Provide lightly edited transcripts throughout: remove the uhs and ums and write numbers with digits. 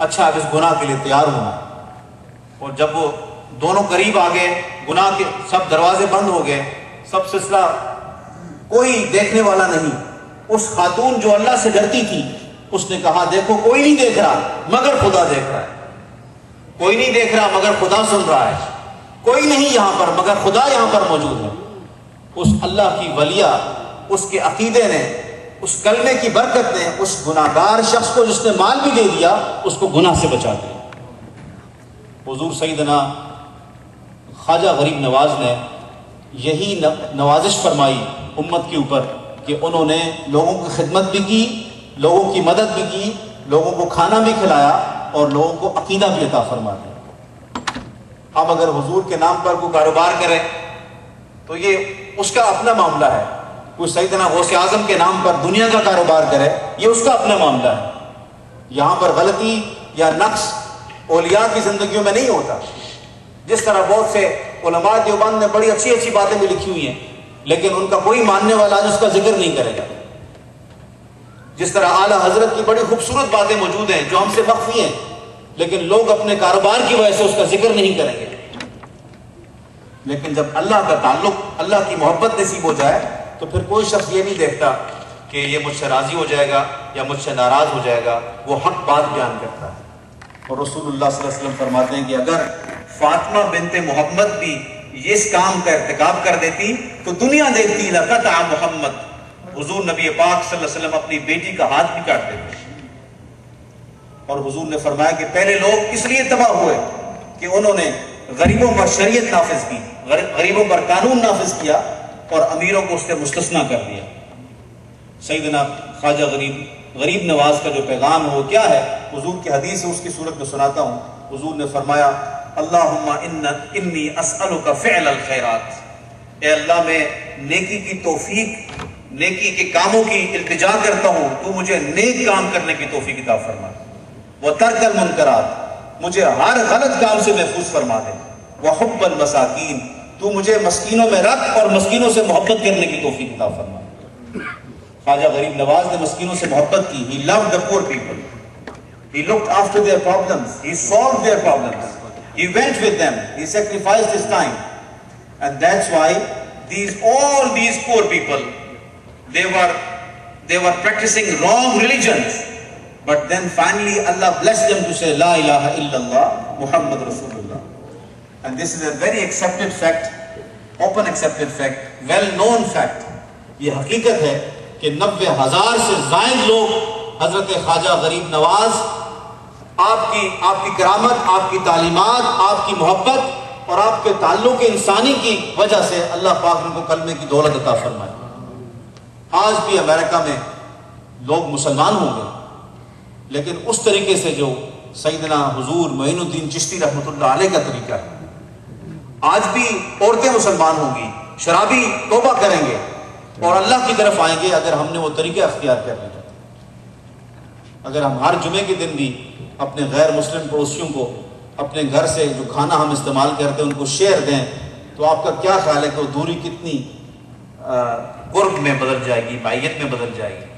اچھا اب اس گناہ کے لیے تیار ہونا. اور جب وہ دونوں قریب آ گئے، گناہ کے سب دروازے بند ہو گئے، سب سلسلہ، کوئی دیکھنے والا نہیں. اس خاتون جو اللہ سے ڈرتی تھی اس نے کہا دیکھو کوئی نہیں دیکھ رہا مگر خدا دیکھ رہا ہے، کوئی نہیں دیکھ رہا مگر خدا سن رہا ہے، کوئی نہیں یہاں پر مگر خدا یہاں پر موجود ہے. اس اللہ کی ولیہ، اس کے عقیدے نے، اس کلمے کی برکت نے اس گناہگار شخص کو جس نے مال بھی دے دیا اس کو گناہ سے بچا دیا. حضور سیدنا خواجہ غریب نواز نے یہی نوازش فرمائی امت کے اوپر کہ انہوں نے لوگوں کی خدمت بھی کی، لوگوں کی مدد بھی کی، لوگوں کو کھانا بھی کھلایا اور لوگوں کو عقیدہ بھی عطا فرما دیا. اب اگر حضور کے نام پر کوئی کاروبار کرے تو یہ اس کا اپنا معاملہ ہے. کوئی سیدنا غوث اعظم کے نام پر دنیا کا کاروبار کرے یہ اس کا اپنا معاملہ ہے. یہاں پر غلطی یا نقص اولیاء کی زندگیوں میں نہیں ہوتا. جس طرح بہت سے علماء دیوبند نے بڑی اچھی اچھی باتیں بھی لکھی ہوئی ہیں لیکن ان کا کوئی ماننے والا آج اس کا ذکر نہیں کرے گا. جس طرح اعلیٰ حضرت کی بڑی خوبصورت باتیں موجود ہیں جو ہم سے مخفی ہیں لیکن لوگ اپنے کاروبار کی وجہ سے اس کا ذکر نہیں کریں گے. لیکن جب اللہ کا تعلق، اللہ کی محبت نصیب ہو جائے تو پھر کوئی شخص یہ نہیں دیکھتا کہ یہ مجھ سے راضی ہو جائے گا یا مجھ سے ناراض ہو جائے گا، وہ حق بات بیان کرتا ہے. اور رسول اللہ صلی اللہ علیہ وسلم فرماتے ہیں کہ اگر فاطمہ بنت محمد بھی اس کام کا ارتکاب کر دیتی تو دنیا دیکھتی لقطع محمد. حضور نبی پاک صلی اللہ علیہ وسلم اپنی بیٹی کا ہاتھ بھی کاٹ دیتے. اور حضور نے فرمایا کہ پہلے لوگ اس لیے تباہ ہوئے کہ انہوں نے غریبوں پر شریعت نافذ کی، غریبوں پر قانون نافذ کیا اور امیروں کو اس سے مستثنا کر دیا. سیدنا خواجہ غریب نواز کا جو پیغام ہے وہ کیا ہے؟ حضور کی حدیث ہے، اس کی صورت میں سناتا ہوں. حضور نے فرمایا اللہم انی اسألک فعل الخیرات، اے اللہ میں نیکی کی توفیق، نیکی کے کاموں کی التجا کرتا ہوں، تو مجھے نیک کام کرنے کی توفیق عطا فرما. وترک المنکرات، مجھے ہر غلط کام سے محفوظ فرما دے. وحب المساکین، تو مجھے مسکینوں میں رکھ اور مسکینوں سے محبت کرنے کی توفیق عطا فرما. خواجہ غریب نواز نے مسکینوں سے محبت کی. He loved the poor people. He looked after their problems. He solved their problems. He went with them. He sacrificed his time. And that's why all these poor people, they were practicing wrong religions. But then finally Allah blessed them to say La ilaha illallah Muhammad Rasulullah. And this is a very accepted fact, open accepted fact, well known fact. یہ حقیقت ہے کہ 90,000 سے زائد لوگ حضرت خواجہ غریب نواز، آپ کی کرامت، آپ کی تعلیمات، آپ کی محبت اور آپ کے تعلق انسانی کی وجہ سے اللہ پاک نے ان کو کلمے کی دولت عطا فرمائی. آج بھی امریکہ میں لوگ مسلمان ہوں گے لیکن اس طریقے سے جو سیدنا حضور معین الدین چشتی رحمۃ اللہ علیہ کا طریقہ ہے. آج بھی عورتیں مسلمان ہوں گی، شرابی توبہ کریں گے اور اللہ کی طرف آئیں گے اگر ہم نے وہ طریقہ اختیار کر لیا. اگر ہم ہر جمعے کے دن بھی اپنے غیر مسلم پڑوسیوں کو اپنے گھر سے جو کھانا ہم استعمال کرتے ہیں ان کو شیئر دیں تو آپ کا کیا خیال ہے کہ وہ دوری کتنی قرب میں بدل جائے گی، مائیت میں بدل جائے گی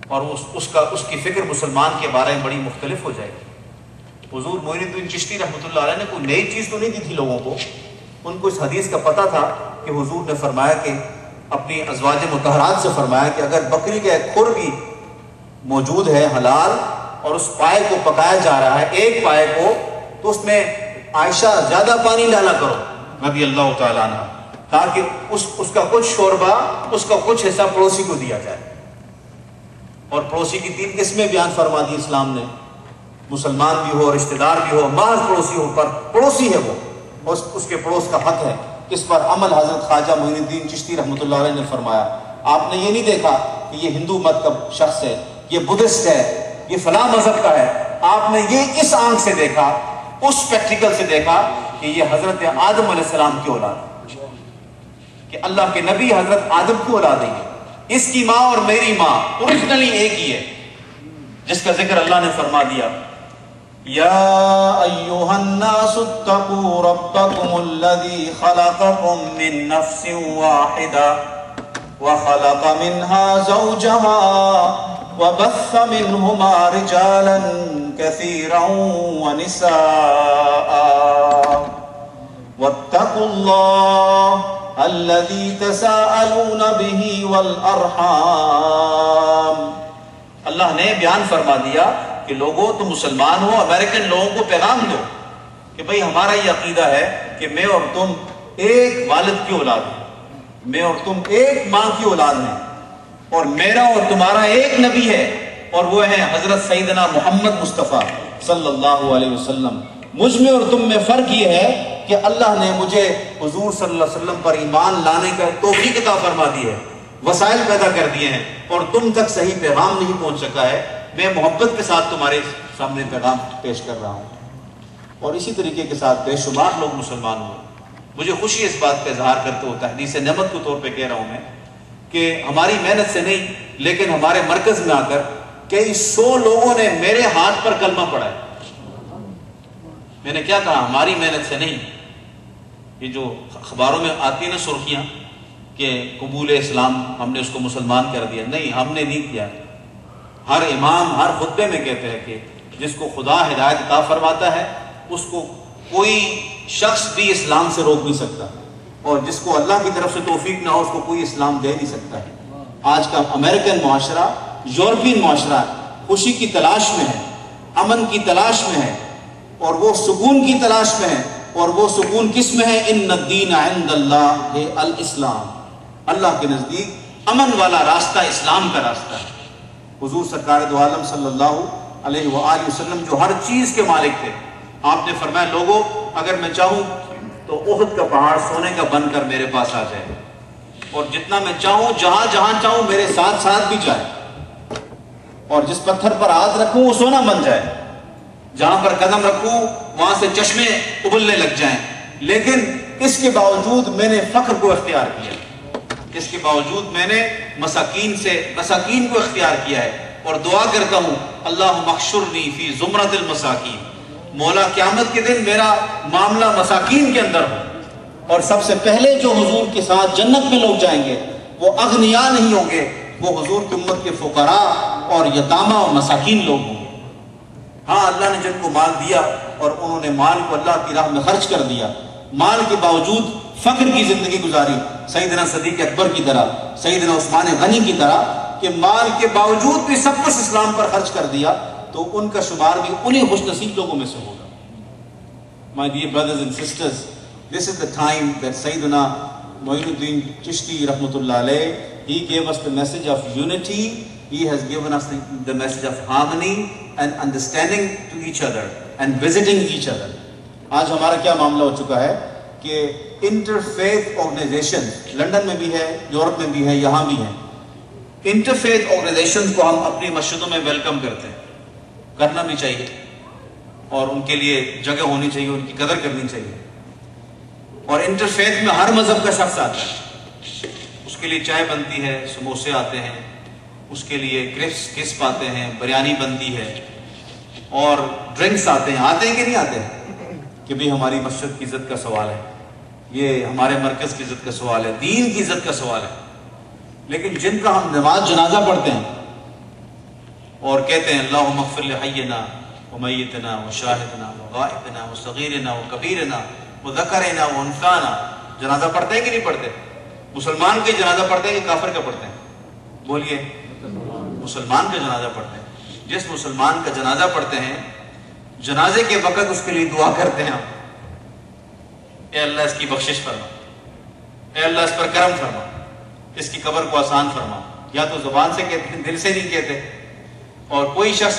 اور اس کی فکر مسلمان کے بارے میں بڑی مختلف ہو جائے گی. حضور معین الدین چشتی رحمۃ اللہ علیہ نے کوئی نئی چیز تو نہیں دی تھی لوگوں کو. ان کو اس حدیث کا پتہ تھا کہ حضور نے فرمایا کہ اپنی ازواج مطہرات سے فرمایا کہ اگر بکری کا ایک کھر بھی موجود ہے حلال اور اس پائے کو پکایا جا رہا ہے، ایک پائے کو، تو اس میں عائشہ زیادہ پانی ڈالا کرو رضی اللہ تعالیٰ عنہ، تاکہ اس کا کچھ شوربہ، اس کا کچھ حصہ پڑوسی کو دیا جائے. اور پڑوسی کی 3 قسمیں بیان فرما دی اسلام نے. مسلمان بھی ہو، رشتہ دار بھی ہو، محض پڑوسی ہو، پر پڑوسی ہے وہ، اس کے پڑوس کا حق ہے. اس پر عمل حضرت خواجہ معین الدین چشتی رحمۃ اللہ علیہ نے فرمایا. آپ نے یہ نہیں دیکھا کہ یہ ہندو مت کا شخص ہے، یہ بدھسٹ ہے، یہ فلاں مذہب کا ہے. آپ نے یہ اس آنکھ سے دیکھا، اس پریکٹیکل سے دیکھا کہ یہ حضرت آدم علیہ السلام کی اولاد ہے، کہ اللہ کے نبی حضرت آدم کی اولاد ہے. اس کی ماں اور میری ماں اوریجنلی ایک ہی ہے، جس کا ذکر اللہ نے فرما دیا یا ایھا الناس اتقوا ربکم الذی خلقکم من نفس واحدہ وخلق منها زوجها وبث منهما رجالا كثيرا ونساء واتقوا الله الذي تساءلون به والأرحام. اللہ نے بیان فرما دیا کہ لوگوں تم مسلمان ہو، امریکن لوگوں کو پیغام دو کہ بھئی ہمارا یہ عقیدہ ہے کہ میں اور تم ایک والد کی اولاد ہیں، میں اور تم ایک ماں کی اولاد ہیں، اور میرا اور تمہارا ایک نبی ہے اور وہ ہے حضرت سیدنا محمد مصطفیٰ صلی اللہ علیہ وسلم. مجھ میں اور تم میں فرق یہ ہے کہ اللہ نے مجھے حضور صلی اللہ علیہ وسلم پر ایمان لانے کا توفیق عطا فرما دی ہے، وسائل پیدا کر دیے ہیں، اور تم تک صحیح پیغام نہیں پہنچ سکا ہے. میں محبت کے ساتھ تمہارے سامنے پیغام پیش کر رہا ہوں. اور اسی طریقے کے ساتھ بے شمار لوگ مسلمان ہوئے. مجھے خوشی اس بات کا اظہار کرتے ہو، تحدیث نعمت کے طور پہ کہہ رہا ہوں میں، کہ ہماری محنت سے نہیں لیکن ہمارے مرکز میں آ کر کئی 100 لوگوں نے میرے ہاتھ پر کلمہ پڑھا ہے. میں نے کیا کہا؟ ہماری محنت سے نہیں. یہ جو اخباروں میں آتی ہیں نا سرخیاں کہ قبول اسلام، ہم نے اس کو مسلمان کر دیا، نہیں، ہم نے نہیں کیا. ہر امام ہر خطبے میں کہتے ہیں کہ جس کو خدا ہدایت عطا فرماتا ہے اس کو کوئی شخص بھی اسلام سے روک نہیں سکتا، اور جس کو اللہ کی طرف سے توفیق نہ ہو اس کو کوئی اسلام دے نہیں سکتا ہے. آج کا امریکن معاشرہ، یورپین معاشرہ خوشی کی تلاش میں ہے، امن کی تلاش میں ہے، اور وہ سکون کی تلاش میں ہے. اور وہ سکون کس میں ہے؟ ان الدین عند اللہ الاسلام. اللہ کے نزدیک امن والا راستہ اسلام کا راستہ ہے. حضور سرکار دو عالم صلی اللہ علیہ وآلہ وسلم جو ہر چیز کے مالک تھے، آپ نے فرمایا لوگوں اگر میں چاہوں تو احد کا پہاڑ سونے کا بن کر میرے پاس آ جائے، اور جتنا میں چاہوں جہاں جہاں چاہوں میرے ساتھ ساتھ بھی جائے، اور جس پتھر پر ہاتھ رکھوں وہ سونا بن جائے، جہاں پر قدم رکھوں وہاں سے چشمے ابلنے لگ جائیں. لیکن اس کے باوجود میں نے فقر کو اختیار کیا، اس کے باوجود میں نے مساکین کو اختیار کیا ہے، اور دعا کرتا ہوں اللہم احشرنی فی زمرۃ المساکین. مولا قیامت کے دن میرا معاملہ مساکین کے اندر ہو، اور سب سے پہلے جو حضور کے ساتھ جنت میں لوگ جائیں گے وہ اغنیاء نہیں ہوں گے، وہ حضور کی امت کے فقراء اور یتامہ اور مساکین لوگ ہوں گے. ہاں اللہ نے جن کو مال دیا اور انہوں نے مال کو اللہ کی راہ میں خرچ کر دیا، مال کے باوجود فقر کی زندگی گزاری، سیدنا صدیق اکبر کی طرح، سیدنا عثمان غنی کی طرح، کہ مال کے باوجود بھی سب کچھ اسلام پر خرچ کر دیا، تو ان کا شمار بھی انہی خوش نصیب لوگوں میں سے ہوگا. My dear brothers and sisters, this is the time that Sayyidina Mu'in Chishti Rahmatullah alayh, he gave us the message of unity. He has given us the message of harmony and understanding to each other and visiting each other. آج ہمارا کیا معاملہ ہو چکا ہے کہ interfaith organization London میں بھی ہے، یورپ میں بھی ہے، یہاں بھی ہے. انٹرفیتھ آرگنائزیشن کو ہم اپنی مسجدوں میں ویلکم کرتے ہیں، کرنا بھی چاہیے، اور ان کے لیے جگہ ہونی چاہیے، ان کی قدر کرنی چاہیے. اور انٹرفیتھ میں ہر مذہب کا شخص آتا ہے، اس کے لیے چائے بنتی ہے، سموسے آتے ہیں، اس کے لیے کرسپ آتے ہیں، بریانی بنتی ہے، اور ڈرنکس آتے ہیں کہ نہیں آتے ہیں؟ کہ بھی ہماری مسجد کی عزت کا سوال ہے، یہ ہمارے مرکز کی عزت کا سوال ہے، دین کی عزت کا سوال ہے. لیکن جن کا ہم نماز جنازہ پڑھتے ہیں اور کہتے ہیں اللہم اغفر لحینا ومیتنا وشاہدنا وغائبنا وصغیرنا وکبیرنا وذکرنا وانثانا، جنازہ پڑھتے ہیں کہ نہیں پڑھتے؟ مسلمان کے جنازہ پڑھتے ہیں کہ کافر کا پڑھتے ہیں؟ بولیے. مسلمان کا جنازہ پڑھتے ہیں. جس مسلمان کا جنازہ پڑھتے ہیں، جنازے کے وقت اس کے لیے دعا کرتے ہیں، اے اللہ اس کی بخشش فرما، اے اللہ اس پر کرم فرما، اس کی قبر کو آسان فرما. یا تو زبان سے کہتے ہیں، دل سے نہیں کہتے. اور کوئی شخص